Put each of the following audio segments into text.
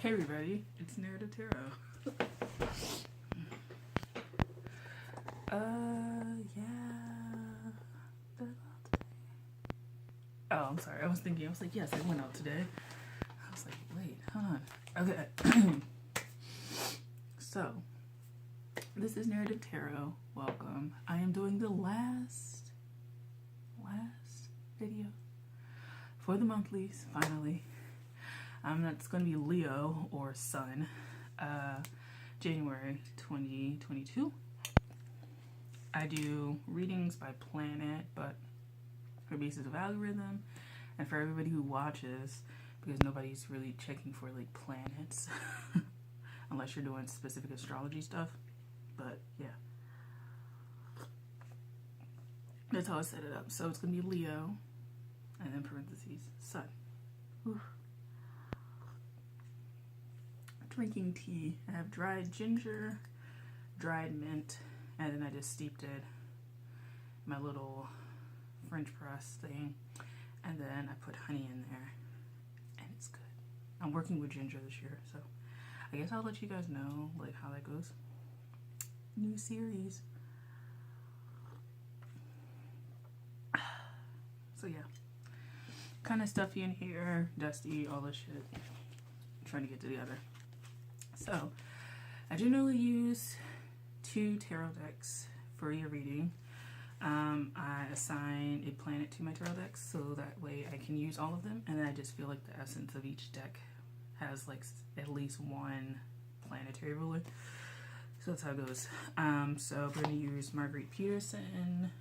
Hey everybody, it's Narrative Tarot. Oh, I'm sorry. I was like, yes, I went out today. I was like, wait, hold on. Okay. So, this is Narrative Tarot. Welcome. I am doing the last video for the monthlies, finally. That's going to be Leo or Sun, January 2022. I do readings by planet, but for basis of algorithm, and for everybody who watches, because nobody's really checking for like planets, unless you're doing specific astrology stuff. But yeah, that's how I set it up. So it's going to be Leo, and then parentheses, Sun. Whew. Drinking tea. I have dried ginger, dried mint, and then I just steeped it in my little French press thing, and then I put honey in there, and it's good. I'm working with ginger this year, so I guess I'll let you guys know like how that goes. New series. So yeah, kind of stuffy in here, dusty, all this shit. I'm trying to get together. So I generally use 2 tarot decks for your reading. I assign a planet to my tarot decks so that way I can use all of them, and then I just feel like the essence of each deck has like at least one planetary ruler. So that's how it goes. So we're going to use Marguerite Peterson,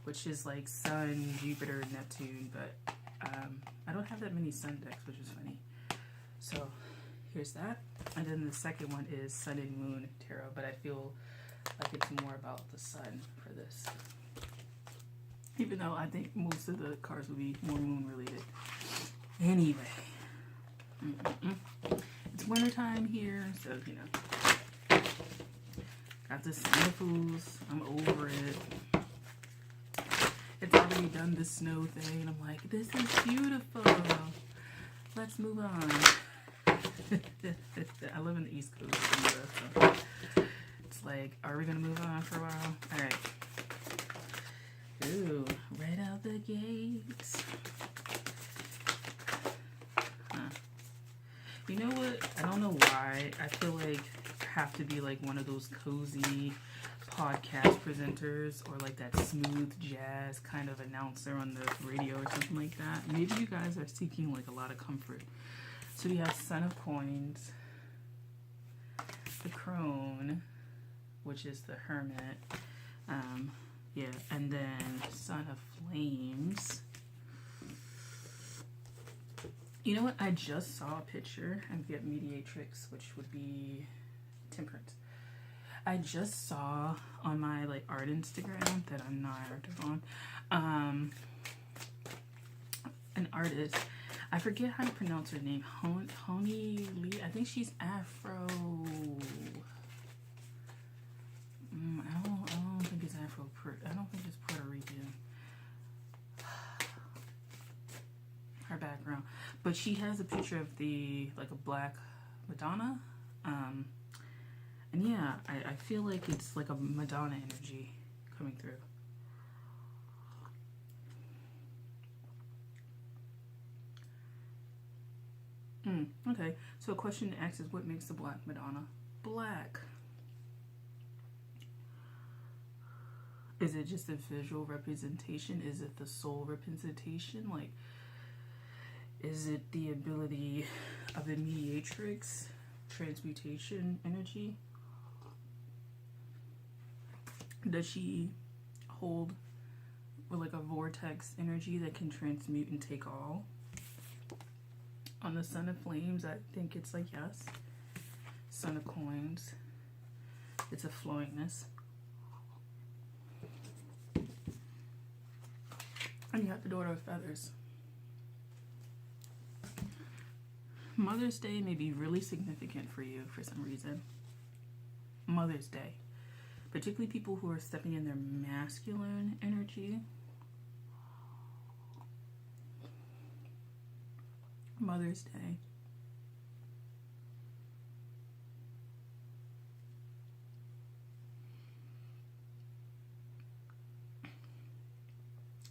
which is like Sun, Jupiter, Neptune, but I don't have that many Sun decks, which is funny. So here's that. And then the second one is Sun and Moon Tarot, but I feel like it's more about the sun for this. Even though I think most of the cards will be more moon related. Anyway. It's wintertime here, so you know. Got the sniffles. I'm over it. It's already done the snow thing, and I'm like, this is beautiful. Let's move on. I live in the East Coast, so it's like, are we gonna move on for a while? All right. Ooh, right out the gates. You know what? I don't know why. I feel like I have to be like one of those cozy podcast presenters, or like that smooth jazz kind of announcer on the radio or something like that. Maybe you guys are seeking like a lot of comfort. So we have Son of Coins, the Crone, which is the Hermit, yeah, and then Son of Flames. You know what? I just saw a picture and get Mediatrix, which would be Temperance. I just saw on my like art Instagram that I'm not active on, an artist. I forget how to pronounce her name. Honey Lee. I think she's Afro. I don't think it's Afro. I don't think it's Puerto Rican. Her background, but she has a picture of like a black Madonna. And yeah, I feel like it's like a Madonna energy coming through. Okay, so a question to ask is, what makes the black Madonna black? Is it just a visual representation? Is it the soul representation? Like, is it the ability of the mediatrix, transmutation energy? Does she hold like a vortex energy that can transmute and take all? On the Son of Flames, I think it's like yes. Son of Coins, it's a flowingness. And you have the Daughter of Feathers. Mother's Day may be really significant for you for some reason. Mother's Day. Particularly people who are stepping in their masculine energy. Mother's Day.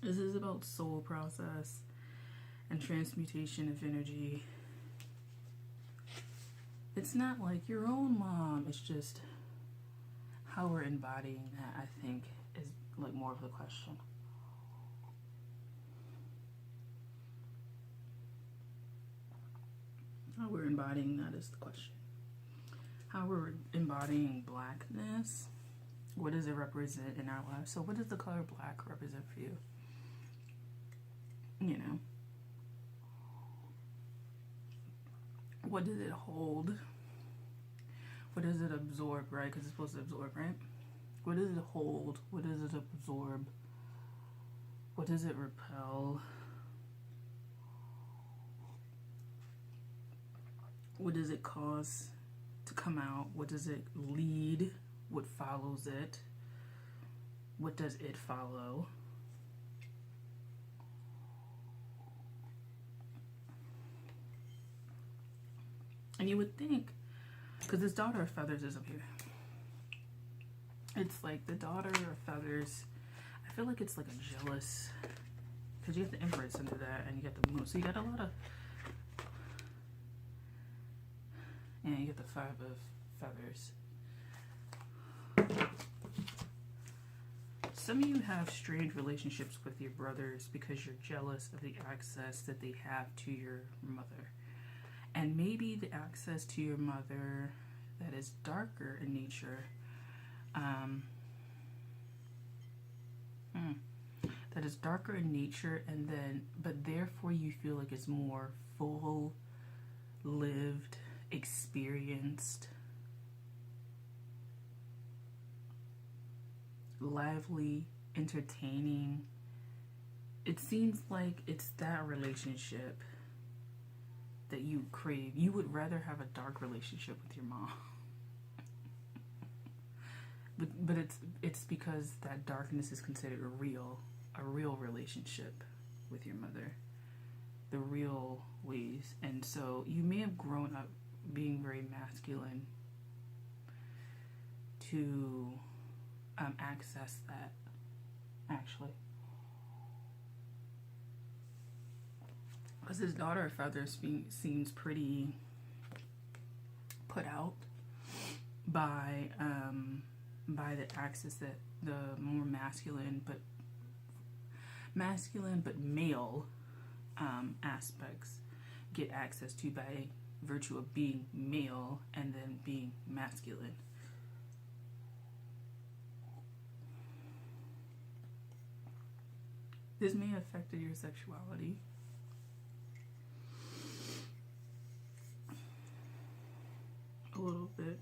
This is about soul process and transmutation of energy. It's not like your own mom. It's just how we're embodying that, I think, is like more of the question. How we're embodying that is the question. How we're embodying blackness. What does it represent in our lives? So what does the color black represent for you? You know. What does it hold? What does it absorb, right? Because it's supposed to absorb, right? What does it hold? What does it absorb? What does it repel? What does it cause to come out? What does it lead? What follows it? What does it follow? And you would think, because this Daughter of Feathers is up here. It's like the Daughter of Feathers. I feel like it's like a jealous, because you have the Empress into that, and you got the Moon. So you got a lot of, and you get the Five of Feathers. Some of you have strained relationships with your brothers because you're jealous of the access that they have to your mother. And maybe the access to your mother that is darker in nature, that is darker in nature, and then, but therefore you feel like it's more full, lived, experienced, lively, entertaining. It seems like it's that relationship that you crave. You would rather have a dark relationship with your mom. but it's because that darkness is considered a real relationship with your mother. The real ways. And so you may have grown up being very masculine to access that, actually. Because his Daughter of Feathers seems pretty put out by the access that the more masculine but male aspects get access to by virtue of being male and then being masculine. This may have affected your sexuality. A little bit.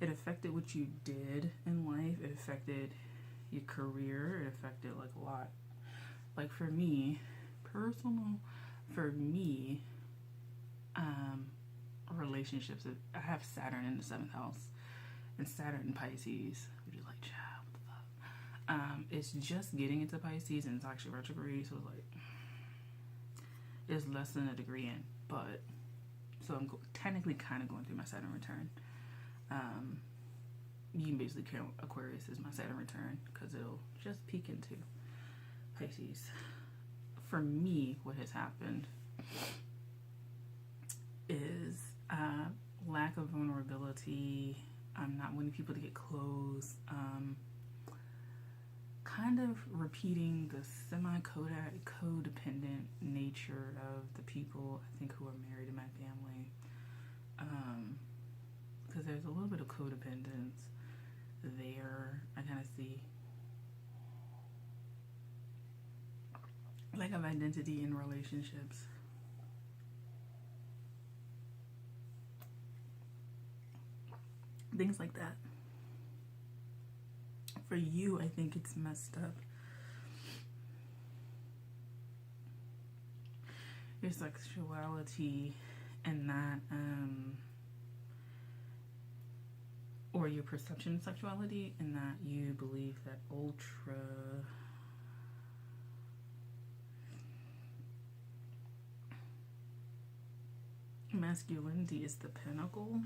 It affected what you did in life. It affected your career. It affected like a lot. Like for me, relationships. I have Saturn in the 7th house and Saturn in Pisces, which is like, child, what the fuck? It's just getting into Pisces and it's actually retrograde, so it's like it's less than a degree in, but so I'm technically kind of going through my Saturn return. You can basically count Aquarius as my Saturn return because it'll just peek into Pisces. For me, what has happened is lack of vulnerability. I'm not wanting people to get close. Kind of repeating the semi-codependent nature of the people I think who are married in my family. Because there's a little bit of codependence there. I kind of see lack of identity in relationships. Things like that. For you, I think it's messed up. Your sexuality and that, or your perception of sexuality, and that you believe that ultra masculinity is the pinnacle.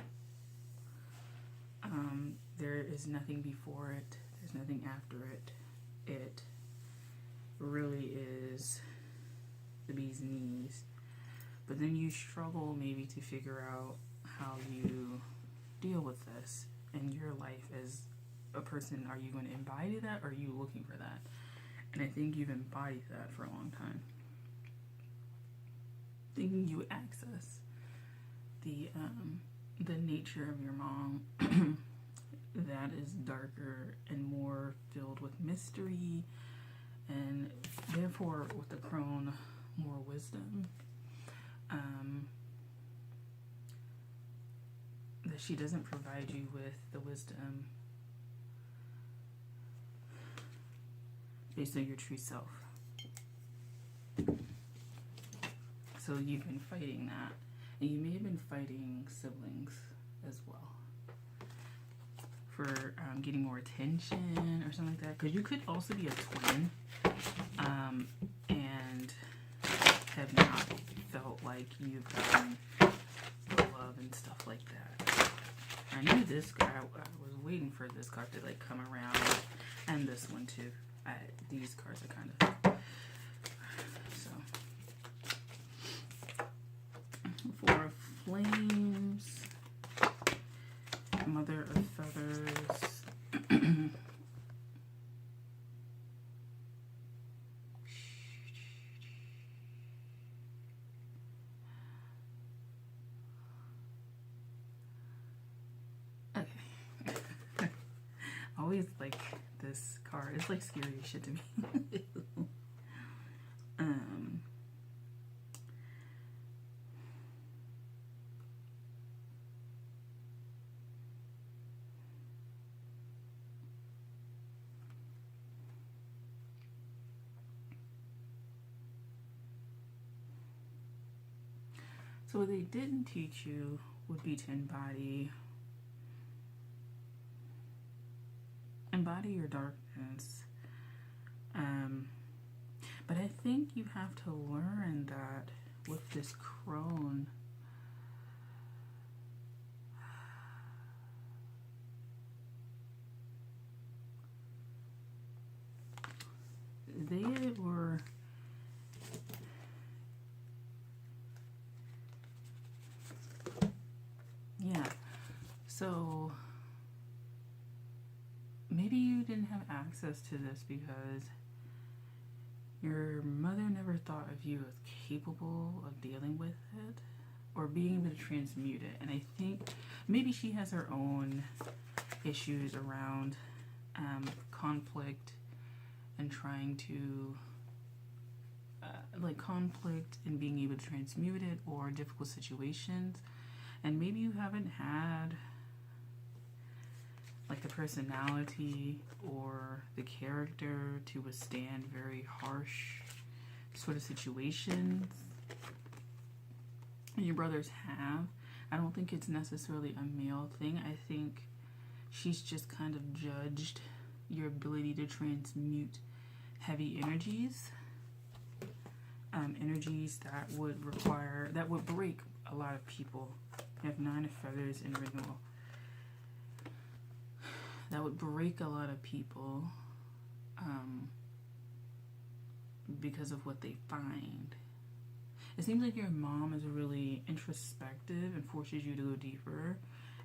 There is nothing before it. There's nothing after it. really is the bee's knees. But then you struggle maybe to figure out how you deal with this in your life as a person. Are you going to embody that, or are you looking for that? And I think you've embodied that for a long time. Thinking you access the nature of your mom that is darker and more filled with mystery, and therefore with the crone, more wisdom. That she doesn't provide you with the wisdom based on your true self. So you've been fighting that. And you may have been fighting siblings as well for getting more attention or something like that. Because you could also be a twin and have not felt like you've gotten the love and stuff like that. I knew this card. I was waiting for this card to like come around, and this one too. These cards are kind of so. Four of Flames, Mother of Feathers, okay. Always like this card. It's like scary shit to me. So what they didn't teach you would be to embody your darkness. But I think you have to learn that with this crone, they were so maybe you didn't have access to this because your mother never thought of you as capable of dealing with it or being able to transmute it. And I think maybe she has her own issues around conflict and trying to conflict and being able to transmute it, or difficult situations. And maybe you haven't had like the personality or the character to withstand very harsh sort of situations. Your brothers have. I don't think it's necessarily a male thing. I think she's just kind of judged your ability to transmute heavy energies. Energies that would break a lot of people. You have 9 of Feathers in renewal. That would break a lot of people because of what they find. It seems like your mom is really introspective and forces you to go deeper.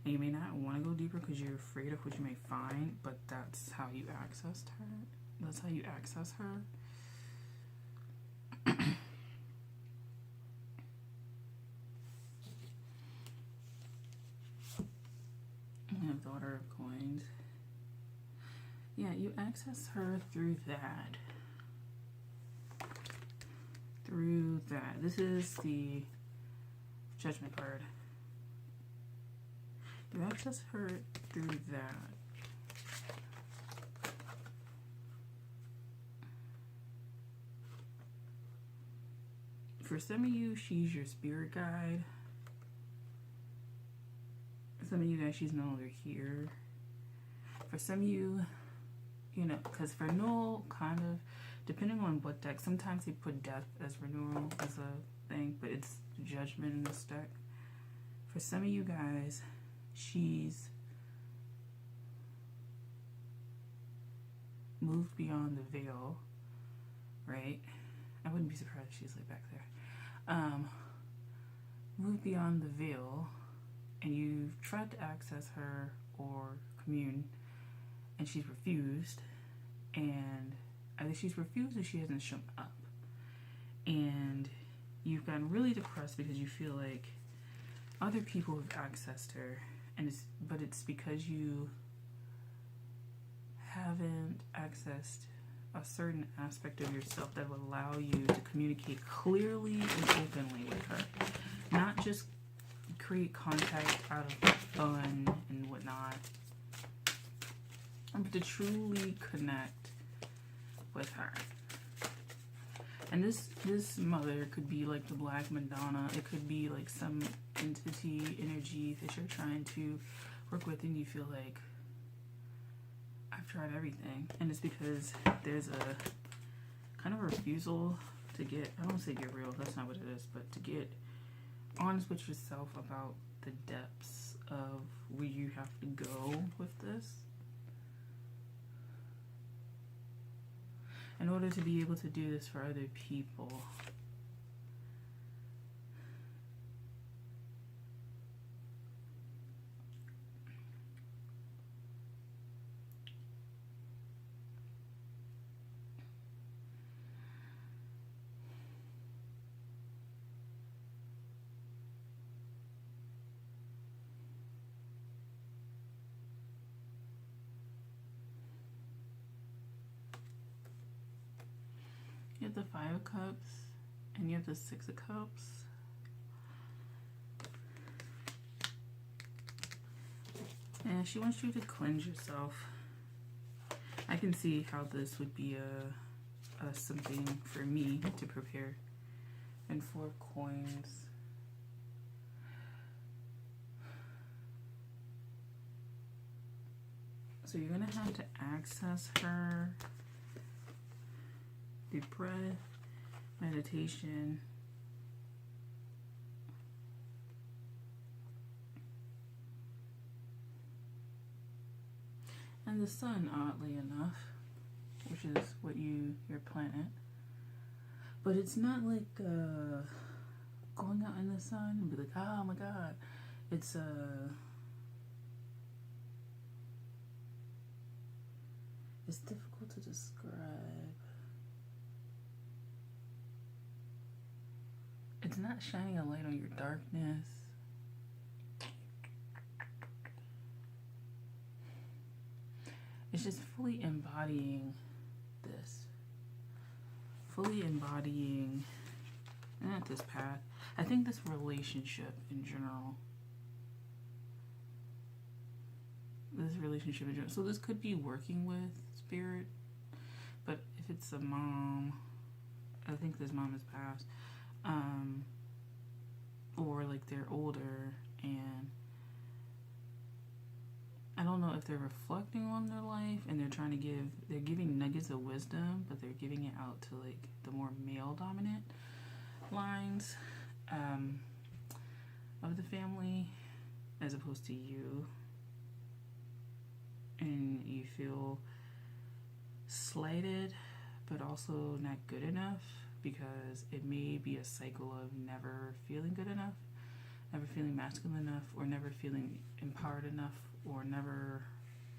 And you may not want to go deeper because you're afraid of what you may find, but that's how you accessed her. That's how you access her. I have Daughter of Coins. Yeah, you access her through that. This is the Judgment card. You access her through that. For some of you, she's your spirit guide. Some of you guys, she's no longer here. For some of you, you know, because for renewal, kind of, depending on what deck, sometimes they put death as renewal as a thing, but it's Judgment in this deck. For some of you guys, she's moved beyond the veil, right? I wouldn't be surprised if she's like back there. Move beyond the veil, and you've tried to access her or commune, and she's refused, and either she's refused or she hasn't shown up. And you've gotten really depressed because you feel like other people have accessed her, and it's because you haven't accessed a certain aspect of yourself that will allow you to communicate clearly and openly with her. Not just create contact out of fun and whatnot, but to truly connect with her. And this mother could be like the Black Madonna. It could be like some entity, energy that you're trying to work with, and you feel like, I've tried everything. And it's because there's a kind of a refusal to get, I don't want to say get real, that's not what it is, but to get honest with yourself about the depths of where you have to go with this in order to be able to do this for other people. You have the Five of Cups, and you have the Six of Cups. And she wants you to cleanse yourself. I can see how this would be a something for me to prepare. And Four of Coins. So you're going to have to access her through breath, meditation, and the sun, oddly enough, which is what your planet. But it's not like going out in the sun and be like, oh my god. It's it's difficult to describe. It's not shining a light on your darkness. It's just fully embodying this. Fully embodying, not this path. I think this relationship in general. This relationship in general. So this could be working with spirit. But if it's a mom, I think this mom has passed. Or like they're older, and I don't know if they're reflecting on their life and they're giving nuggets of wisdom, but they're giving it out to like the more male dominant lines of the family as opposed to you, and you feel slighted but also not good enough, because it may be a cycle of never feeling good enough, never feeling masculine enough, or never feeling empowered enough, or never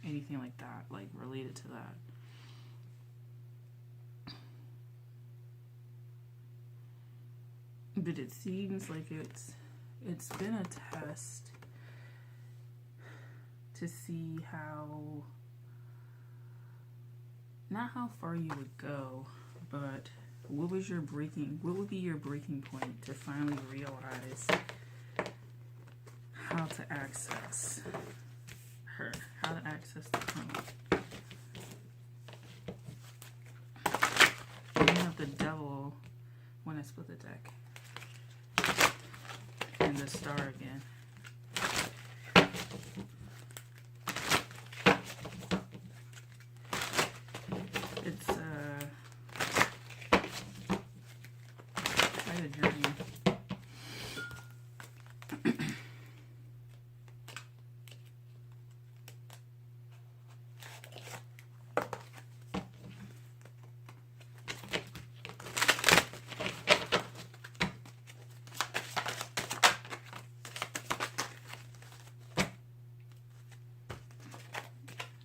anything like that, like related to that. But it seems like it's been a test to see not how far you would go, but what would be your breaking point to finally realize how to access her, how to access the crone. And you have the Devil when I split the deck, and the Star again. It's quite a journey.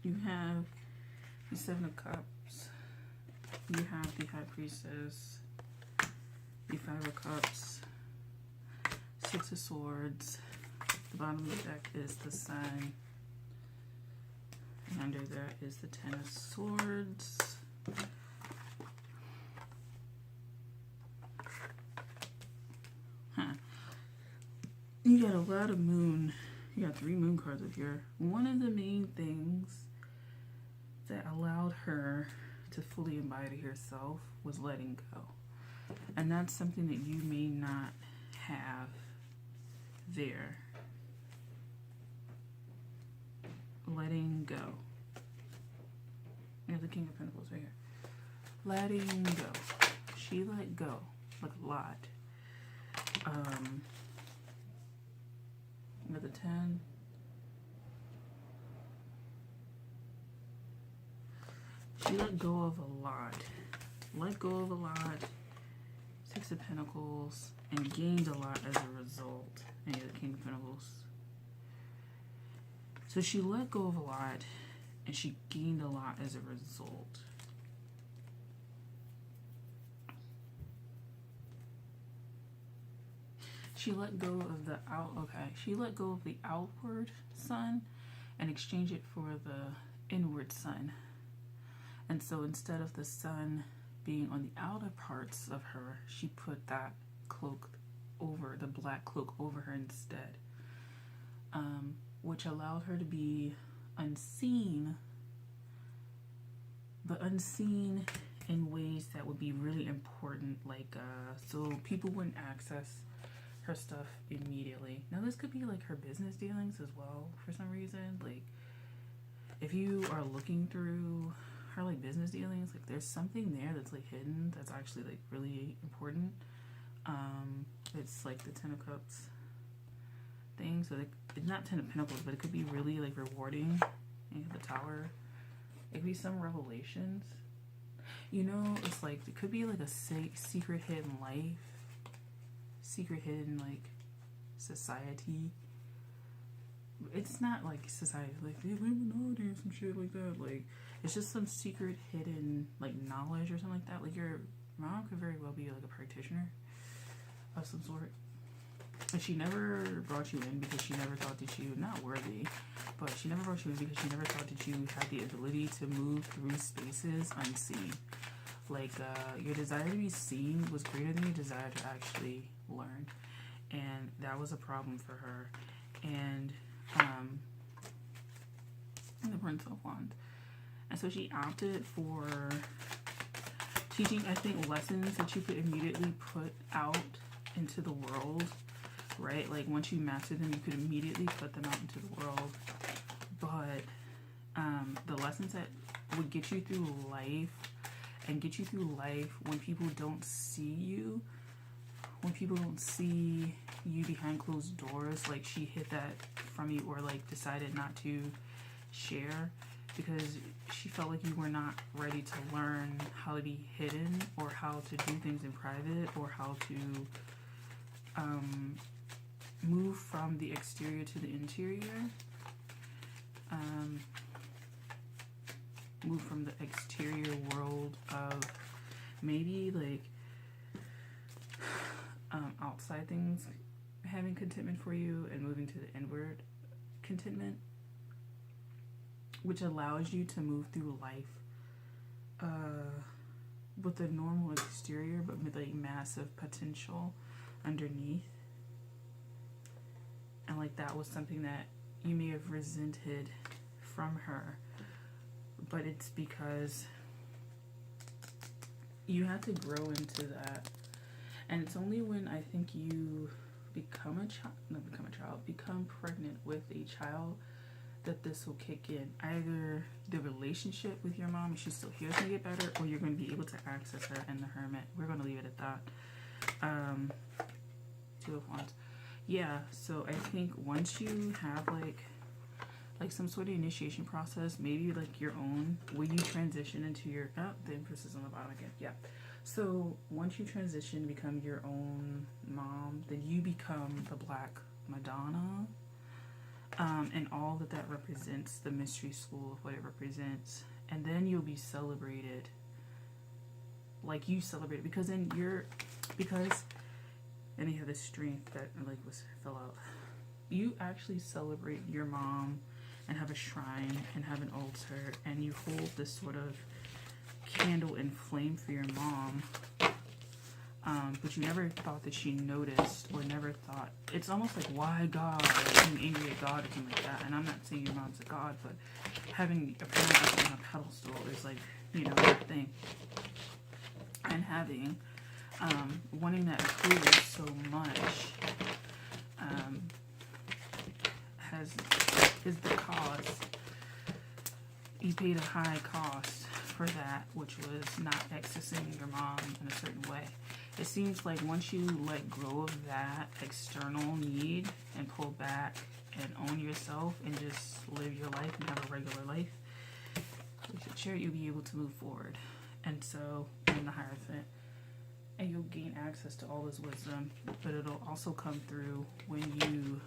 You have the Seven of Cups. You have the High Priestess, the Five of Cups, Six of Swords. The bottom of the deck is the Sun. And under that is the Ten of Swords. You got a lot of moon. You got 3 moon cards up here. One of the main things that allowed her to fully embody herself was letting go. And that's something that you may not have there. Letting go. You have the King of Pentacles right here. Letting go. She let go. Like a lot. With the 10. She let go of a lot. Let go of a lot. 6 of Pentacles. And gained a lot as a result. And you have the King of Pentacles. So she let go of a lot. And she gained a lot as a result. She let go of the She let go of the outward sun and exchanged it for the inward sun. And so instead of the sun being on the outer parts of her, she put that cloak over, the black cloak over her instead, which allowed her to be unseen, but unseen in ways that would be really important, like so people wouldn't access her stuff immediately. Now this could be like her business dealings as well for some reason. Like if you are looking through her like business dealings, like there's something there that's like hidden that's actually like really important. It's like the Ten of Cups thing, so it's not 10 of Pentacles, but it could be really like rewarding. And the Tower, it could be some revelations, you know. It's like it could be like a secret hidden life, secret hidden like society. It's not like society like the Illuminati or some shit like that. Like it's just some secret hidden like knowledge or something like that. Like your mom could very well be like a practitioner of some sort. And she never brought you in because she never thought that you, not worthy, but she never brought you in because she never thought that you had the ability to move through spaces unseen. Like your desire to be seen was greater than your desire to actually learn. And that was a problem for her. And the Prince of Wands. And so she opted for teaching, I think, lessons that you could immediately put out into the world, right? Like once you mastered them, you could immediately put them out into the world. But the lessons that would get you through life and get you through life when people don't see you, when people don't see you behind closed doors, like she hid that from you or like decided not to share because she felt like you were not ready to learn how to be hidden or how to do things in private or how to move from the exterior to the interior, move from the exterior world of maybe like outside things having contentment for you and moving to the inward contentment, which allows you to move through life with a normal exterior but with a massive potential underneath. And like that was something that you may have resented from her, but it's because you have to grow into that. And it's only when I think you become pregnant with a child that this will kick in. Either the relationship with your mom, if she's still here, is going to get better, or you're going to be able to access her in the Hermit. We're going to leave it at that. 2 of Wands. Yeah, so I think once you have like some sort of initiation process, maybe like your own, where you transition into your, the Empress is on the bottom again. Yeah. So once you transition, become your own mom, then you become the Black Madonna. and all that that represents, the mystery school of what it represents. And then you'll be celebrated like you celebrate, because then and you have this strength that like fell out. You actually celebrate your mom and have a shrine and have an altar, and you hold this sort of candle and flame for your mom. But you never thought that she noticed, or never thought. It's almost like, why God? Like being angry at God or something like that. And I'm not saying your mom's a God, but having a parent up on a pedestal is like, that thing. And having, wanting that approval so much, is the cause. You paid a high cost for that, which was not accessing your mom in a certain way. It seems like once you let go of that external need and pull back and own yourself and just live your life and have a regular life, with your chair, you'll be able to move forward. And so, in the Hierophant, and you'll gain access to all this wisdom, but it'll also come through when you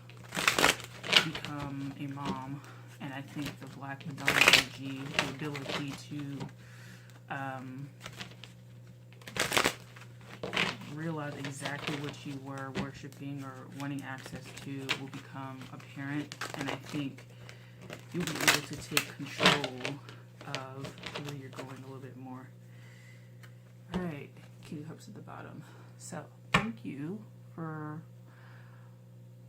become a mom. And I think the Black Madonna energy, the ability to realize exactly what you were worshiping or wanting access to will become apparent. And I think you'll be able to take control of where you're going a little bit more. Alright, King of Cups at the bottom. So, thank you for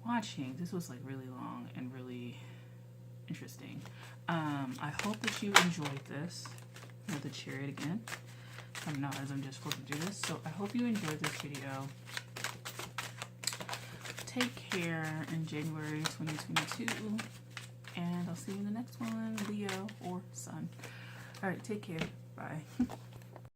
watching. This was like really long and really interesting. I hope that you enjoyed this. I have the chariot again. I'm not, as I'm just supposed to do this. So I hope you enjoyed this video. Take care in January 2022. And I'll see you in the next one, Leo or Sun. Alright, take care. Bye.